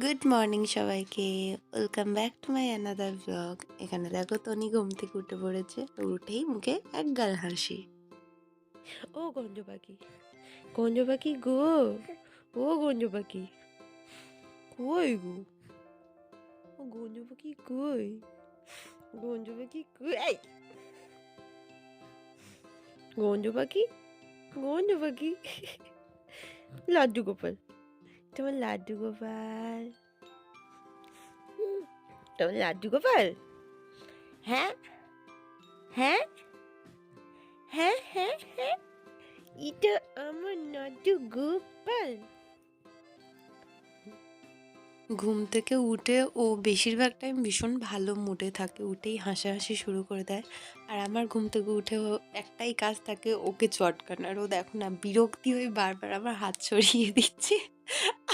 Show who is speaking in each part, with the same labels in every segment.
Speaker 1: Good morning সবাইকে। Welcome back to my another blog. এখানে দেখো তনি ঘুম থেকে উঠে পড়েছে। উঠেই মুখে এক গাল হাসি।
Speaker 2: ও গঞ্জ পাখি, গঞ্জ পাখি গো, ও গঞ্জ পাখি কই গো, ও গঞ্জ পাখি কই, গঞ্জ পাখি কই, এই গঞ্জ পাখি, গঞ্জ পাখি, লাড্ডু গোপাল, তোমার লাড্ডু গোপাল, তোমার লাড্ডু গোপাল, হ্যাঁ হ্যাঁ হ্যাঁ হ্যাঁ হ্যাঁ, এটা আমার লাড্ডু গোপাল।
Speaker 1: ঘুম থেকে উঠে ও বেশিরভাগ টাইম ভীষণ ভালো মুডে থাকে। উঠেই হাসাহাসি শুরু করে দেয়। আর আমার ঘুম থেকে উঠে ও একটাই কাজ থাকে, ওকে চটকানোর। ও দেখো না, বিরক্তি হয়ে বারবার আমার হাত সরিয়ে দিচ্ছে।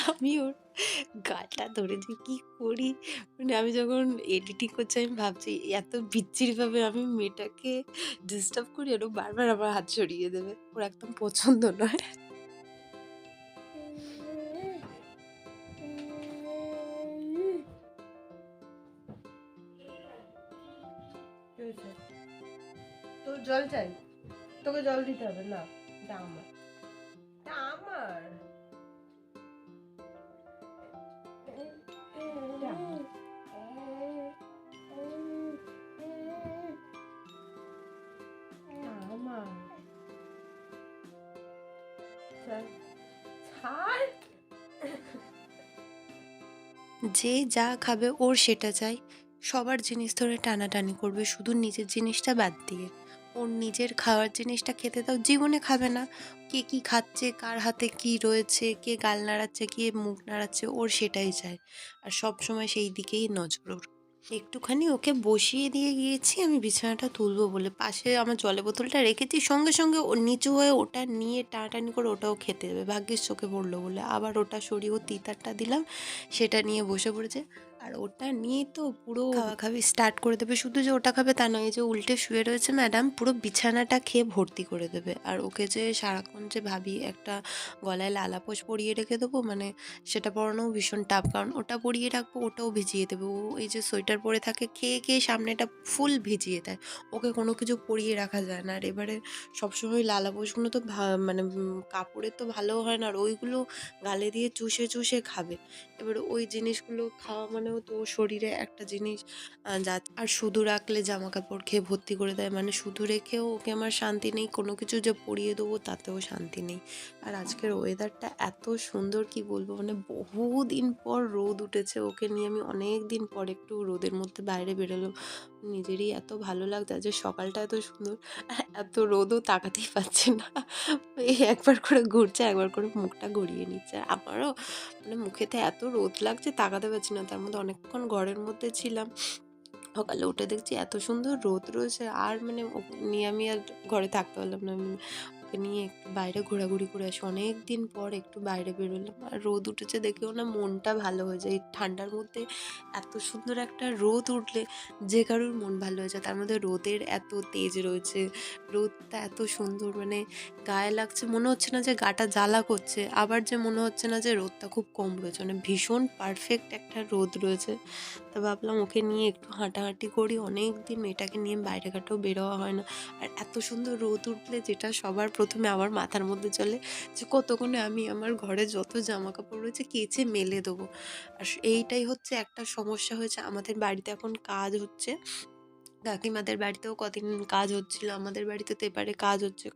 Speaker 1: আমি ওর গালটা ধরে যে কি করি, মানে আমি যখন এডিটিং করছি আমি ভাবছি এত বিচ্ছিরিভাবে আমি মেয়েটাকে ডিস্টার্ব করি আর ও বারবার আমার হাত সরিয়ে দেবে। ওর একদম পছন্দ নয়।
Speaker 2: তোর জল চাই, তোকে জল দিতে হবে না, এটা আমার, এটা আমার, এটা আমার। আমার ছাড়, ছাড়।
Speaker 1: যে যা খাবে ওর সেটা চাই। সবার জিনিস ধরে টানাটানি করবে, শুধু নিজের জিনিসটা বাদ দিয়ে। ওর নিজের খাওয়ার জিনিসটা খেতে দাও, জীবনে খাবে না। কে কি খাচ্ছে, কার হাতে কি রয়েছে, কে গাল নাড়াচ্ছে, কে মুখ নাড়াচ্ছে, ওর সেটাই চাই। আর সব সময় সেই দিকেই নজর ওর। একটুখানি ওকে বসিয়ে দিয়ে গিয়েছি আমি বিছানাটা তুলবো বলে, পাশে আমার জলের বোতলটা রেখেছি, সঙ্গে সঙ্গে ও নিচু হয়ে ওটা নিয়ে টানাটানি করে ওটাও খেতে দেবে। ভাগ্যিস চোখে পড়লো বলে, আবার ওটা সরিয়ে ও তিতারটা দিলাম, সেটা নিয়ে বসে পড়েছে। আর ওটা নিয়ে তো পুরো খাওয়া খাবি স্টার্ট করে দেবে। শুধু যে ওটা খাবে তা নয়, এই যে উল্টে শুয়ে রয়েছে ম্যাডাম, পুরো বিছানাটা খেয়ে ভর্তি করে দেবে। আর ওকে যে সারাক্ষণ যে ভাবি একটা গলায় লালাপোষ পরিয়ে রেখে দেবো, মানে সেটা পরানোও ভীষণ টাফ, কারণ ওটা পরিয়ে রাখবো ওটাও ভিজিয়ে দেবে। ও এই যে সোয়েটার পরে থাকে, খেয়ে খেয়ে সামনেটা ফুল ভিজিয়ে দেয়। ওকে কোনো কিছু পরিয়ে রাখা যায় না। আর এবারে সবসময় লালাপোষগুলো তো মানে কাপড়ের তো ভালো হয় না, আর ওইগুলো গালে দিয়ে চুষে চুষে খাবে। এবারে ওই জিনিসগুলো খাওয়া মানেও তো ওর শরীরে একটা জিনিস যা। আর শুধু রাখলে জামা কাপড় খেয়ে ভর্তি করে দেয়, মানে শুধু রেখেও ওকে আমার শান্তি নেই, কোনো কিছু যে পরিয়ে দেবো তাতেও শান্তি নেই। আর আজকের ওয়েদারটা এত সুন্দর, কি বলবো, মানে বহুদিন পর রোদ উঠেছে। ওকে নিয়ে আমি অনেক দিন পর একটু রোদের মধ্যে বাইরে বেরোলাম। নিজেরই এত ভালো লাগছে যে সকালটা এত সুন্দর, এত রোদও তাকাতেই পাচ্ছে না। এই একবার করে ঘুরছে, একবার করে মুখটা গড়িয়ে নিচ্ছে। আর আমারও মানে মুখেতে এত রোদ লাগছে, তাকাতে পারছি না। তার মধ্যে অনেকক্ষণ ঘরের মধ্যে ছিলাম, সকালে উঠে দেখছি এত সুন্দর রোদ রয়েছে। আর মানে ওকে নিয়ে আমি আর ঘরে থাকতে পারলাম না। আমি ওকে নিয়ে একটু বাইরে ঘোরাঘুরি করে আসি, অনেক দিন পর একটু বাইরে বেরোলাম। আর রোদ উঠেছে দেখেও না মনটা ভালো হয়ে যায়। এই ঠান্ডার মধ্যে এত সুন্দর একটা রোদ উঠলে যে কারোর মন ভালো হয়ে যায়। তার মধ্যে রোদের এত তেজ রয়েছে, রোদটা এত সুন্দর, মানে গায়ে লাগছে, মনে হচ্ছে না যে গাটা জ্বালা করছে, আবার যে মনে হচ্ছে না যে রোদটা খুব কম রয়েছে, মানে ভীষণ পারফেক্ট একটা রোদ রয়েছে। তো ভাবলাম ওকে নিয়ে একটু হাঁটাহাঁটি করি। অনেক দিন মেয়েটাকে নিয়ে বাইরে ঘাটেও বেরোয়া হয় না। আর এত সুন্দর রোদ উঠলে যেটা সবার প্রথমে আমার মাথার মধ্যে চলে, যে কতক্ষণে আমি আমার ঘরে যত জামা কাপড় রয়েছে কেচে মেলে দেবো। আর এইটাই হচ্ছে একটা সমস্যা হয়েছে আমাদের বাড়িতে, এখন কাজ হচ্ছে। কাকিমাদের বাড়িতেও কদিন কাজ হচ্ছিল, আমাদের বাড়িতে তো এবারে কাজ হচ্ছে।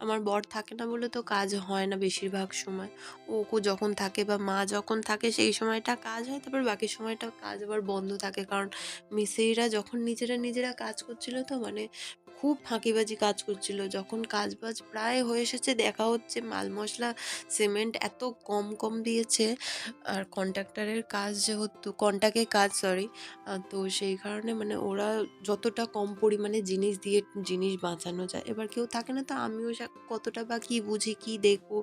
Speaker 1: আমার বর থাকে না বলে তো কাজ হয় না বেশিরভাগ সময়। ও যখন থাকে বা মা যখন থাকে সেই সময়টা কাজ হয়, তারপর বাকি সময়টা কাজ আবার বন্ধ থাকে। কারণ মিস্ত্রিরা যখন নিজেরা নিজেরা কাজ করছিল, তো মানে খুব ফাঁকিবাজি কাজ করছিল। যখন কাজ বাজ প্রায় হয়ে এসেছে, দেখা হচ্ছে মাল মশলা সিমেন্ট এত কম কম দিয়েছে। আর কন্ট্রাক্টরের কাজ যেহেতু, কন্ট্রাক্টের কাজ সরি, তো সেই কারণে মানে ওরা যতটা কম পরিমাণে জিনিস দিয়ে জিনিস বাঁচানো যায়। এবার কেউ থাকে না, তো আমিও কতটা বা কী বুঝি, কী দেখবো,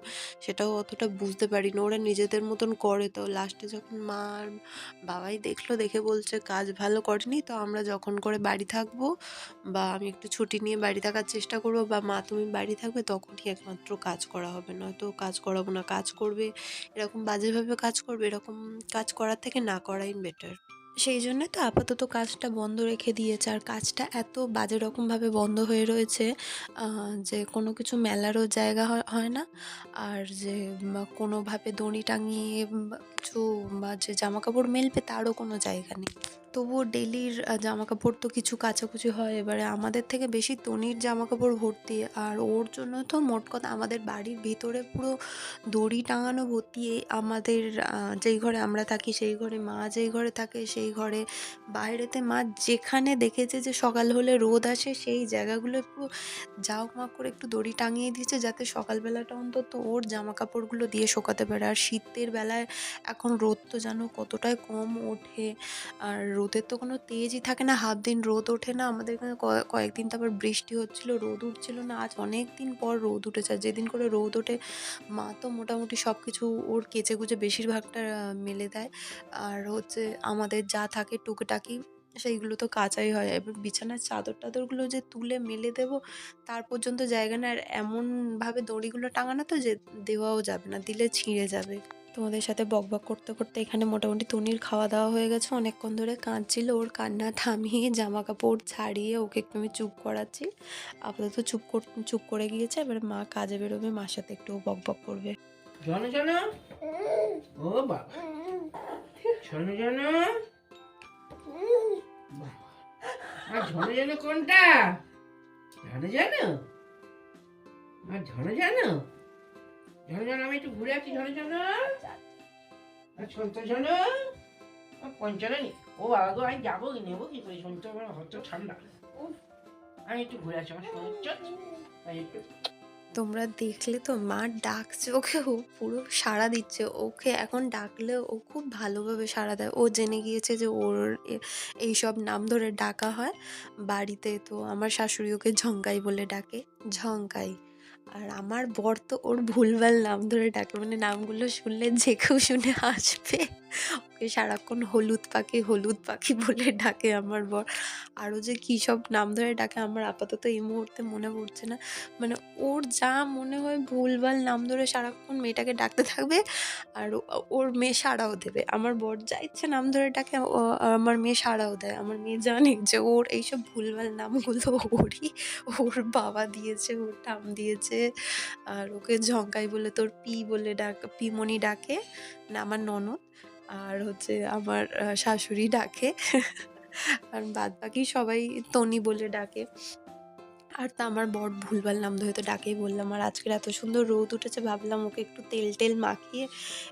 Speaker 1: সেটাও অতটা বুঝতে পারি না। ওরা নিজেদের মতন করে, তো লাস্টে যখন মা আর বাবাই দেখলো, দেখে বলছে কাজ ভালো করেনি, তো আমরা যখন করে বাড়ি থাকবো বা আমি একটু ছুটি নিয়ে বাড়ি থাকার চেষ্টা করবো বা মা তুমি বাড়ি থাকবে, তখনই একমাত্র কাজ করা হবে, নয়তো কাজ করাবো না। কাজ করবে, এরকম বাজেভাবে কাজ করবে, এরকম কাজ করার থেকে না করাই বেটার। সেই জন্যে তো আপাতত কাজটা বন্ধ রেখে দিয়েছে। আর কাজটা এত বাজে রকমভাবে বন্ধ হয়ে রয়েছে আ যে কোনো কিছু মেলারও জায়গা হয় না। আর যে কোনোভাবে দড়ি টাঙিয়ে কিছু যে জামাকাপড় মেলবে তারও কোনো জায়গা নেই। তবুও ডেইলির জামাকাপড় তো কিছু কাচাকুচি হয়। এবারে আমাদের থেকে বেশি তনির জামাকাপড় ভর্তি। আর ওর জন্য তো মোট কথা আমাদের বাড়ির ভিতরে পুরো দড়ি টাঙানো ভর্তি। আমাদের যেই ঘরে আমরা থাকি সেই ঘরে, মা যেই ঘরে থাকে সেই ঘরে, বাইরেতে মা যেখানে দেখেছে যে সকাল হলে রোদ আসে সেই জায়গাগুলোয় পুরো জাউমাউ করে একটু দড়ি টাঙিয়ে দিয়েছে, যাতে সকালবেলাটা অন্তত ওর জামাকাপড়গুলো দিয়ে শোকাতে পারে। আর শীতের বেলায় এখন রোদ তো জানো কতটাই কম ওঠে। আর রোদের তো কোনো তেজই থাকে না, হাফ দিন রোদ ওঠে না। আমাদের এখানে কয়েকদিন তো আবার বৃষ্টি হচ্ছিল, রোদ উঠছিল না। আজ অনেক দিন পর রোদ উঠেছে। আর যেদিন করে রোদ ওঠে মা তো মোটামুটি সব কিছু ওর কেচে-কুচে বেশিরভাগটা মেলে দেয়। আর হচ্ছে আমাদের যা থাকে টুকিটাকি সেইগুলো তো কাচাই হয়। এবার বিছানার চাদর-টাদরগুলো যে তুলে মেলে দেবো তার পর্যন্ত জায়গা না। আর এমনভাবে দড়িগুলো টাঙানো তো যে দেওয়াও যাবে না, দিলে ছিঁড়ে যাবে। তোমাদের সাথে বকবক করতে করতে এখানে মোটামুটি তনির খাওয়া দাওয়া হয়ে গেছে। অনেকক্ষণ ধরে কাঁদছিল, ওর কান্না থামিয়ে জামাকাপড় ছাড়িয়ে ওকে একটু আমি চুপ করাচ্ছি। আপাতত চুপ করে গিয়েছে। এবারে মা কাজে বেরোবে, মার সাথে একটু বকবক করবে।
Speaker 3: শোনো শোনো, ও বাবা, শোনো শোনো, আর ঝনো ঝনো কোনটা? ঝনো ঝনো, আর ঝনো ঝনো, ঝনো ঝনো, আমি একটু ঘুরে আসি। ঝনো ঝনো, আর শুনতে শোনো, পঞ্চান্ন নি। ও বাবা গো, আমি যাবো কি নেবো কি করে? শুনতে আমার হয়তো ঠান্ডা। উফ, আমি একটু ঘুরে আসি, আমার শরীর চলছে। আমি একটু
Speaker 1: তোমরা দেখলে তো মা ডাকছে ওকে, ও পুরো সাড়া দিচ্ছে। ওকে এখন ডাকলে ও খুব ভালোভাবে সাড়া দেয়। ও জেনে গিয়েছে যে ওর এইসব নাম ধরে ডাকা হয় বাড়িতে। তো আমার শাশুড়ি ওকে ঝঙ্কাই বলে ডাকে, ঝঙ্কাই। আর আমার বর তো ওর ভুলভাল নাম ধরে ডাকে, মানে নামগুলো শুনলে যে কেউ শুনে হাসবে। ওকে সারাক্ষণ হলুদ পাখি বলে ডাকে আমার বর। আরও যে কী সব নাম ধরে ডাকে আমার আপাতত এই মুহূর্তে মনে পড়ছে না। মানে ওর যা মনে হয় ভুলভাল নাম ধরে সারাক্ষণ মেয়েটাকে ডাকতে থাকবে। আর ওর মেয়ে সাড়াও দেবে। আমার বর যা ইচ্ছে নাম ধরে ডাকে, আমার মেয়ে সাড়াও দেয়। আমার মেয়ে জানে যে ওর এইসব ভুলভাল নামগুলো ওর বাবা দিয়েছে, ওর ঠাম দিয়েছে। আর ওকে ঝঙ্কাই বলে, তোর বলে পিমনি ডাকে, না আমার ননদ। আর হচ্ছে আমার শাশুড়ি ডাকে। আর বাদবাকি সবাই তনি বলে ডাকে। আর তা আমার বর ভুলভাল নাম ধরে তো ডাকেই বললাম। আর আজকের এত সুন্দর রোদ উঠেছে, ভাবলাম ওকে একটু তেল মাখিয়ে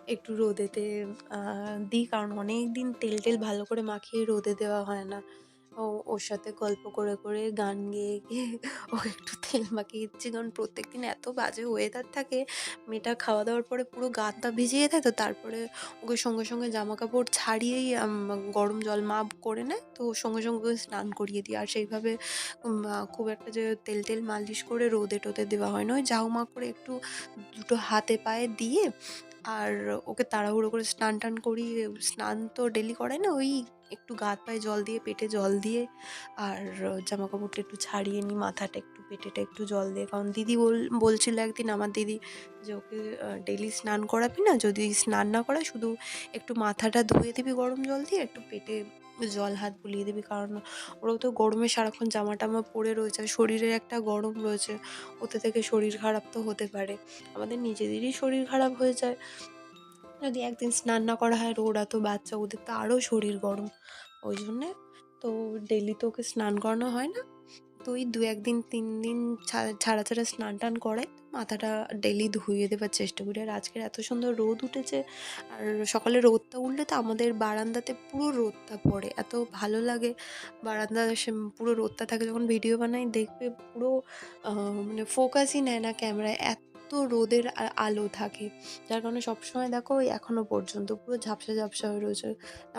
Speaker 1: একটু রোদেতে দিই। কারণ অনেকদিন তেল ভালো করে মাখিয়ে রোদে দেওয়া হয় না। ওর সাথে গল্প করে গান গেয়ে ওকে একটু তেল মাখিয়ে দিচ্ছি। কারণ প্রত্যেকদিন এত বাজে ওয়েদার থাকে, মেয়েটা খাওয়া দাওয়ার পরে পুরো গা-হাত-পা ভিজিয়ে দেয়। তো তারপরে ওকে সঙ্গে জামাকাপড় ছাড়িয়েই গরম জল মা করে নেয়। তো সঙ্গে ওকে স্নান করিয়ে দিই। আর সেইভাবে খুব একটা যে তেল মালিশ করে রোদে-টোদে দেওয়া হয় না। ওই জাউমা করে একটু দুটো হাতে পায়ে দিয়ে আর ওকে তাড়াহুড়ো করে স্নান-টান করিয়ে, স্নান তো ডেইলি করাই না, ওই একটু গা-হাত-পায়ে জল দিয়ে, পেটে জল দিয়ে আর জামাকাপড়টা একটু ছাড়িয়ে নিই, মাথাটা একটু, পেটেটা একটু জল দিয়ে। কারণ দিদি বলছিল একদিন আমার দিদি যে, "ওকে ডেইলি স্নান করাবি না, যদি স্নান না করায় শুধু একটু মাথাটা ধুয়ে দিবি গরম জল দিয়ে, একটু পেটে জল হাত বুলিয়ে দিবি।" কারণ ওরাও তো গরমে সারাক্ষণ জামা-টামা পরে রয়েছে, শরীরের একটা গরম রয়েছে, ওতে থেকে শরীর খারাপ তো হতে পারে। আমাদের নিজেদেরই শরীর খারাপ হয়ে যায় যদি একদিন স্নান না করা হয়। আর ওরা তো বাচ্চা, ওদের তো আরও শরীর গরম। ওই জন্যে তো ডেইলি তো ওকে স্নান করানো হয় না। তো ওই ২-১ দিন ৩ দিন ছাড়া স্নান-টান করাই। মাথাটা ডেইলি ধুইয়ে দেবার চেষ্টা করি। আর আজকের এত সুন্দর রোদ উঠেছে। আর সকালে রোদটা উঠলে তো আমাদের বারান্দাতে পুরো রোদটা পড়ে। এত ভালো লাগে বারান্দায় পুরো রোদটা থাকে যখন ভিডিও বানাই, দেখবে পুরো মানে ফোকাসই নেয় না ক্যামেরায়। রোদের আলো থাকে, যার কারণে সবসময় দেখো ওই এখনো পর্যন্ত পুরো ঝাপসা ঝাপসা হয়ে রয়েছে।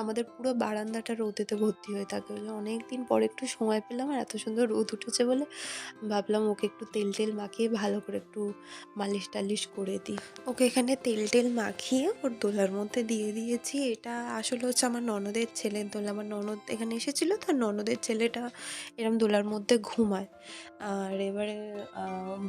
Speaker 1: আমাদের পুরো বারান্দাটা রোদেতে ভর্তি হয়ে থাকে। ওই যে অনেকদিন পরে একটু সময় পেলাম আর এত সুন্দর রোদ উঠেছে বলে ভাবলাম ওকে একটু তেল টেল মাখিয়ে ভালো করে একটু মালিশ টালিশ করে দিই। ওকে এখানে তেল টেল মাখিয়ে ওর দোলার মধ্যে দিয়ে দিয়েছি। এটা আসলে হচ্ছে আমার ননদের ছেলের দোলা। আমার ননদ এখানে এসেছিল, তো ননদের ছেলেটা এরম দোলার মধ্যে ঘুমায়। আর এবারে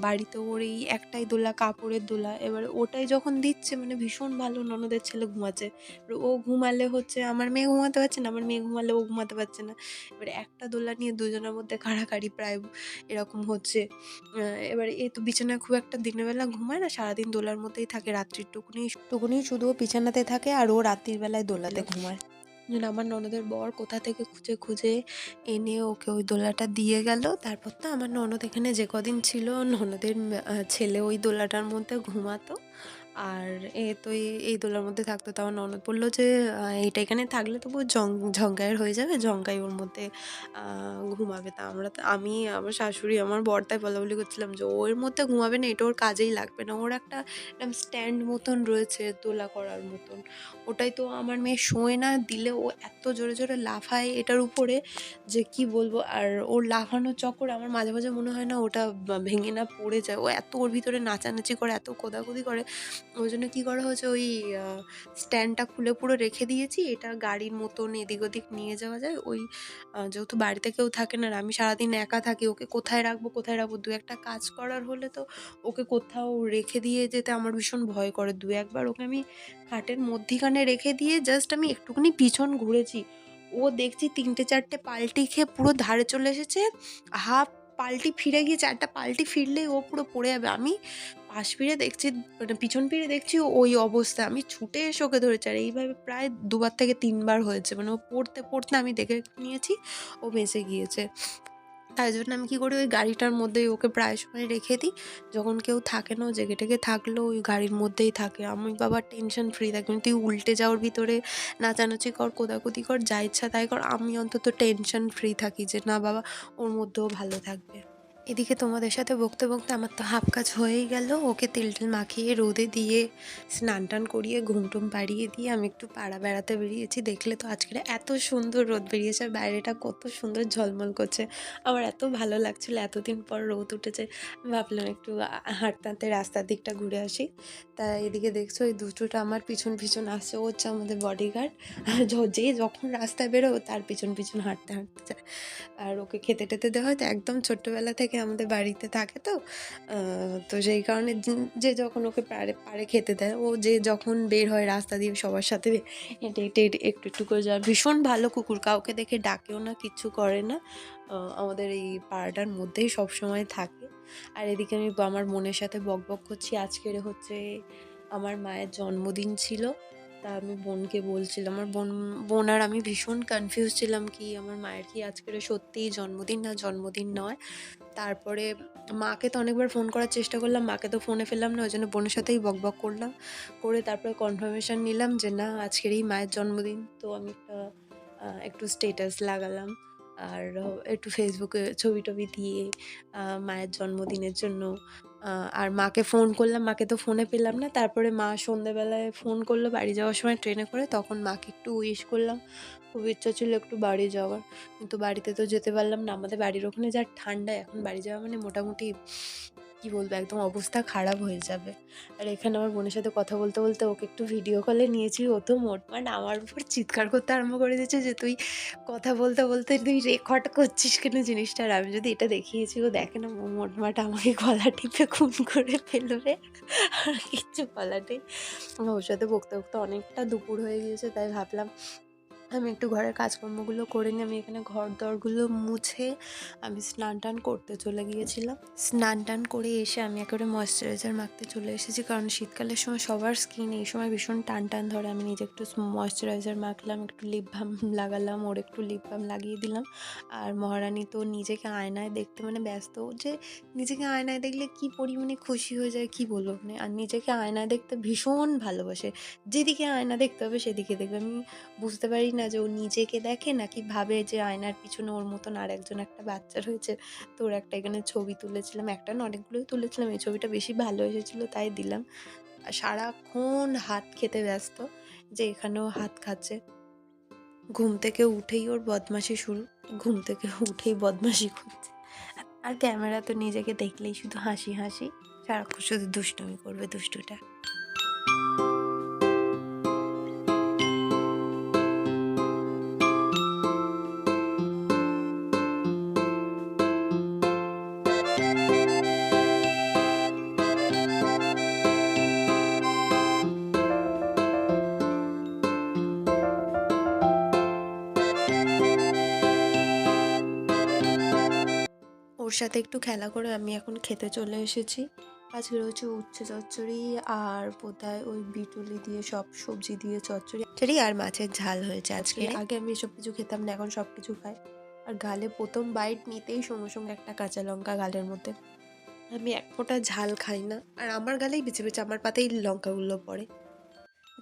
Speaker 1: বাড়িতে ওর এই একটাই দোলা, কাপড়ের দোলা। এবারে ওটাই যখন দিচ্ছে মানে ভীষণ ভালো, ননদের ছেলে ঘুমাচ্ছে। এবার ও ঘুমালে হচ্ছে আমার মেয়ে ঘুমাতে পারছে না, আমার মেয়ে ঘুমালে ও ঘুমাতে পারছে না। এবারে একটা দোলা নিয়ে দুজনের মধ্যে কাড়াকাড়ি প্রায় এরকম হচ্ছে। এবারে এ তো বিছানায় খুব একটা দিনের বেলা ঘুমায় না, সারাদিন দোলার মধ্যেই থাকে। রাত্রির টুকুনি শুধু ও বিছানাতে থাকে আর ও রাত্রির বেলায় দোলাতে ঘুমায়। আমার ননদের বর কোথা থেকে খুঁজে খুঁজে এনে ওকে ওই দোলাটা দিয়ে গেল। তারপর তো আমার ননদ এখানে যে কদিন ছিল, ননদের ছেলে ওই দোলাটার মধ্যে ঘুমাতো। আর এ তো এই দোলার মধ্যে থাকতো। তো আমার ননদ বললো যে এইটা এখানে থাকলে তবু ঝঙ্কায়ের হয়ে যাবে, ঝঙ্কাই ওর মধ্যে ঘুমাবে। তা আমি, আমার শাশুড়ি, আমার বড়দাই বলাবলি করছিলাম যে ও এর মধ্যে ঘুমাবে না, এটা ওর কাজেই লাগবে না। ওর একটা এরকম স্ট্যান্ড মতন রয়েছে দোলা করার মতন, ওটাই তো আমার মেয়ে শোয় না, দিলে ও এত জোরে জোরে লাফায় এটার উপরে যে কি বলবো। আর ওর লাফানোর চক্করে আমার মাঝে মাঝে মনে হয় না ওটা ভেঙে না পড়ে যায়। ও এত ওর ভিতরে নাচানাচি করে, এত কোদাকুদি করে। ওই জন্য কী করা হয়েছে, ওই স্ট্যান্ডটা খুলে পুরো রেখে দিয়েছি। এটা গাড়ির মতন এদিক ওদিক নিয়ে যাওয়া যায়। ওই যেহেতু বাড়িতে কেউ থাকে না আর আমি সারাদিন একা থাকি, ওকে কোথায় রাখবো কোথায় রাখবো, দু একটা কাজ করার হলে তো ওকে কোথাও রেখে দিয়ে যেতে আমার ভীষণ ভয় করে। দু একবার ওকে আমি খাটের মধ্যিখানে রেখে দিয়ে জাস্ট আমি একটুখানি পিছন ঘুরেছি, ও দেখছি ৩টে-৪টে পাল্টি খেয়ে পুরো ধারে চলে এসেছে। হাফ পাল্টি ফিরে গিয়ে ৪টা পাল্টি ফিরলেই ও পুরো পড়ে যাবে। আমি পাশ ফিরে দেখছি, মানে পিছন ফিরে দেখছি ওই অবস্থা। আমি ছুটে এসে ওকে ধরেছি। আর এইভাবে প্রায় ২ বার থেকে ৩ বার হয়েছে। মানে ও পড়তে, পড়তে আমি দেখে নিয়েছি ও বেঁচে গিয়েছে। তাই জন্য আমি কী করি, ওই গাড়িটার মধ্যেই ওকে প্রায় সময় রেখে দিই। যখন কেউ থাকে না, ও জেগে টেগে থাকলেও ওই গাড়ির মধ্যেই থাকে। আমি বাবা টেনশন ফ্রি থাকি। তুই উল্টে যা ওর ভিতরে, নাচানাচি কর, কোদাকুদি কর, যা ইচ্ছা তাই কর। আমি অন্তত টেনশন ফ্রি থাকি যে না বাবা ওর মধ্যেও ভালো থাকবে। এদিকে তোমাদের সাথে বকতে বকতে আমার তো হাফ কাজ হয়েই গেল। ওকে তেল টেল মাখিয়ে রোদে দিয়ে স্নান টান করিয়ে ঘুম টুম পাড়িয়ে দিয়ে আমি একটু পাড়া বেড়াতে বেরিয়েছি। দেখলে তো আজকের এত সুন্দর রোদ বেরিয়েছে, বাইরেটা কত সুন্দর ঝলমল করছে। আমার এত ভালো লাগছিল, এতদিন পর রোদ উঠেছে। আমি ভাবলাম একটু হাঁটতে হাঁটতে রাস্তার দিকটা ঘুরে আসি। তা এদিকে দেখছো এই দুটোটা আমার পিছন পিছন আসছে, ও হচ্ছে আমাদের বডিগার্ড। যে যখন রাস্তায় বেরোবো তার পিছন পিছন হাঁটতে হাঁটতে যায়। আর ওকে খেতে টেতে দেওয়া হয়, তো একদম ছোট্টবেলা থেকে আমাদের বাড়িতে থাকে তো। তো সেই কারণে যে যখন ওকে পারে খেতে দেয়, ও যে যখন বের হয় রাস্তা দিয়ে সবার সাথে হেঁটে হেঁটে একটু একটু করে যায়। ভীষণ ভালো কুকুর, কাউকে দেখে ডাকেও না, কিচ্ছু করে না। আমাদের এই পাড়াটার মধ্যেই সবসময় থাকে। আর এদিকে আমি আমার বোনের সাথে বকবক করছি। আজকের হচ্ছে আমার মায়ের জন্মদিন ছিল। তা আমি বোনকে বলছিলাম, আমার বোন আর আমি ভীষণ কনফিউজ ছিলাম কি আমার মায়ের কি আজকের সত্যিই জন্মদিন না জন্মদিন নয়। তারপরে মাকে তো অনেকবার ফোন করার চেষ্টা করলাম, মাকে তো ফোনে পেলাম না। ওই জন্য বোনের সাথেই বকবক করলাম, করে তারপরে কনফার্মেশন নিলাম যে না আজকেরই মায়ের জন্মদিন। তো আমি একটু স্টেটাস লাগালাম আর একটু ফেসবুকে ছবি টবি দিয়ে মায়ের জন্মদিনের জন্য। আর মাকে ফোন করলাম, মাকে তো ফোনে পেলাম না। তারপরে মা সন্ধেবেলায় ফোন করলো বাড়ি যাওয়ার সময় ট্রেনে করে, তখন মাকে একটু উইশ করলাম। খুব ইচ্ছা ছিল একটু বাড়ি যাওয়ার, কিন্তু বাড়িতে তো যেতে পারলাম না। আমাদের বাড়ির ওখানে যা ঠান্ডা, এখন বাড়ি যাওয়া মানে মোটামুটি কি বলবো একদম অবস্থা খারাপ হয়ে যাবে। আর এখানে আমার বোনের সাথে কথা বলতে বলতে ওকে একটু ভিডিও কলে নিয়েছি। ও তো মোটমাট আমার উপর চিৎকার করতে আরম্ভ করে দিয়েছে যে তুই কথা বলতে বলতে তুই রেকর্ড করছিস কেন জিনিসটা। আর আমি যদি এটা দেখিয়েছি ও দেখে না, ও মোটমাট আমাকে গলা টিপে খুন করে ফেলবে। আর কিচ্ছু বলার নেই। ওর সাথে বকতে বকতে অনেকটা দুপুর হয়ে গিয়েছে, তাই ভাবলাম আমি একটু ঘরের কাজকর্মগুলো করে নিই। আমি এখানে ঘর দরগুলো মুছে আমি স্নান টান করতে চলে গিয়েছিলাম। স্নান টান করে এসে আমি একেবারে ময়েশ্চারাইজার মাখতে চলে এসেছি, কারণ শীতকালের সময় সবার স্কিন এই সময় ভীষণ টান টান ধরে। আমি নিজে একটু ময়েশ্চারাইজার মাখলাম, একটু লিপ বাম লাগালাম, ওর একটু লিপ বাম লাগিয়ে দিলাম। আর মহারানী তো নিজেকে আয়নায় দেখতে মানে ব্যস্ত, যে নিজেকে আয়নায় দেখলে কি পরিমাণে খুশি হয়ে যায় কি বলবো। মানে আর নিজেকে আয়নায় দেখতে ভীষণ ভালোবাসে, যেদিকে আয়না দেখতে হবে সেদিকে দেখবে। আমি বুঝতে পারি না না যে ও নিজেকে দেখে নাকি ভাবে যে আয়নার পিছনে ওর মতন আরেকজন একটা বাচ্চা রয়েছে। তো ওর একটা এখানে ছবি তুলেছিলাম। একটা না অনেকগুলোই তুলেছিলাম। এই ছবিটা বেশি ভালো এসেছিল তাই দিলাম। আর সারাক্ষণ হাত খেতে ব্যস্ত, যে এখানেও হাত খাচ্ছে। ঘুম থেকে উঠেই ওর বদমাশি শুরু। ঘুম থেকে উঠেই বদমাশি করছে। আর ক্যামেরা তো নিজেকে দেখলেই শুধু হাসি, হাসি। সারাক্ষণ শুধু দুষ্টুমি করবে দুষ্টুটা। ওর সাথে একটু খেলা করে আমি এখন খেতে চলে এসেছি। আজকে রয়েছে উচ্ছে চচ্চড়ি আর বোধহয় ওই বিটুলি দিয়ে সব সবজি দিয়ে চচ্চড়ি আর মাছের ঝাল হয়েছে আজকে। আগে আমি এসব কিছু খেতাম না, এখন সব কিছু খাই। আর গালে প্রথম বাইট নিতেই সঙ্গে সঙ্গে একটা কাঁচা লঙ্কা গালের মধ্যে। আমি এক ফোঁটা ঝাল খাই না, আর আমার গালেই বেছে বেছে আমার পাতেই লঙ্কাগুলো পড়ে।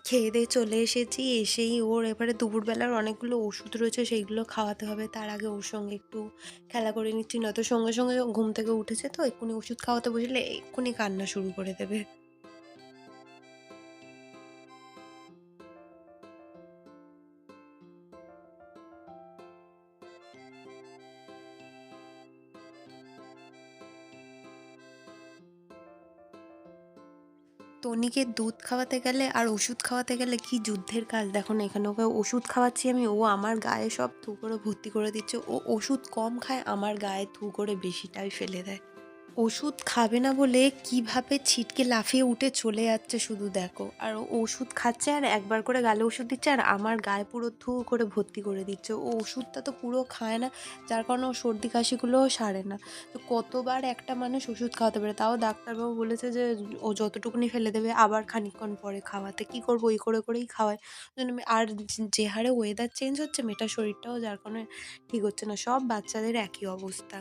Speaker 1: খেয়ে দিয়ে চলে এসেছি, এসেই ওর এবারে দুপুরবেলার অনেকগুলো ওষুধ রয়েছে সেইগুলো খাওয়াতে হবে। তার আগে ওর সঙ্গে একটু খেলা করে নিচ্ছি, নয়তো সঙ্গে সঙ্গে ঘুম থেকে উঠেছে তো এক্ষুনি ওষুধ খাওয়াতে বসলে এক্ষুনি কান্না শুরু করে দেবে। টনিকে দুধ খাওয়াতে গেলে আর ওষুধ খাওয়াতে গেলে কি যুদ্ধের কাজ দেখো না। এখানে ওকে ওষুধ খাওয়াচ্ছি আমি, ও আমার গায়ে সব থু করে ভর্তি করে দিচ্ছে। ও ওষুধ কম খায়, আমার গায়ে থু করে বেশিটাই ফেলে দেয়। ওষুধ খাবে না বলে কিভাবে ছিটকে লাফিয়ে উঠে চলে যাচ্ছে শুধু দেখো। আর ও ওষুধ খাচ্ছে আর একবার করে গালে ওষুধ দিচ্ছে আর আমার গায়ে পুরো থু করে ভর্তি করে দিচ্ছে। ও ওষুধটা তো পুরো খায় না, যার কারণে ও সর্দি কাশিগুলোও সারে না। তো কতবার একটা মানুষ ওষুধ খাওয়াতে পারে, তাও ডাক্তারবাবু বলেছে যে ও যতটুকুনি ফেলে দেবে আবার খানিকক্ষণ পরে খাওয়াতে। কি করবো, ওই করে করেই খাওয়ায়। জন্য আর যে হারে ওয়েদার চেঞ্জ হচ্ছে মেয়েটার শরীরটাও যার কারণে ঠিক হচ্ছে না। সব বাচ্চাদের একই অবস্থা।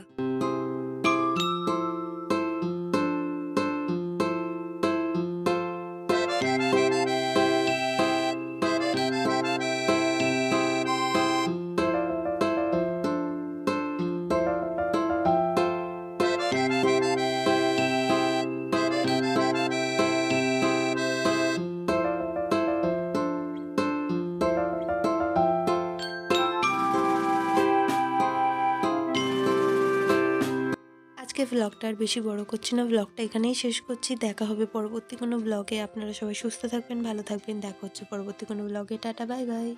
Speaker 1: আজকে ভ্লগটা আর বেশি বড় করছি না, ভ্লগটা এখানেই শেষ করছি। দেখা হবে পরবর্তী কোনো ব্লগে। আপনারা সবাই সুস্থ থাকবেন, ভালো থাকবেন। দেখা হচ্ছে পরবর্তী কোনো ব্লগে। Tata, bye bye.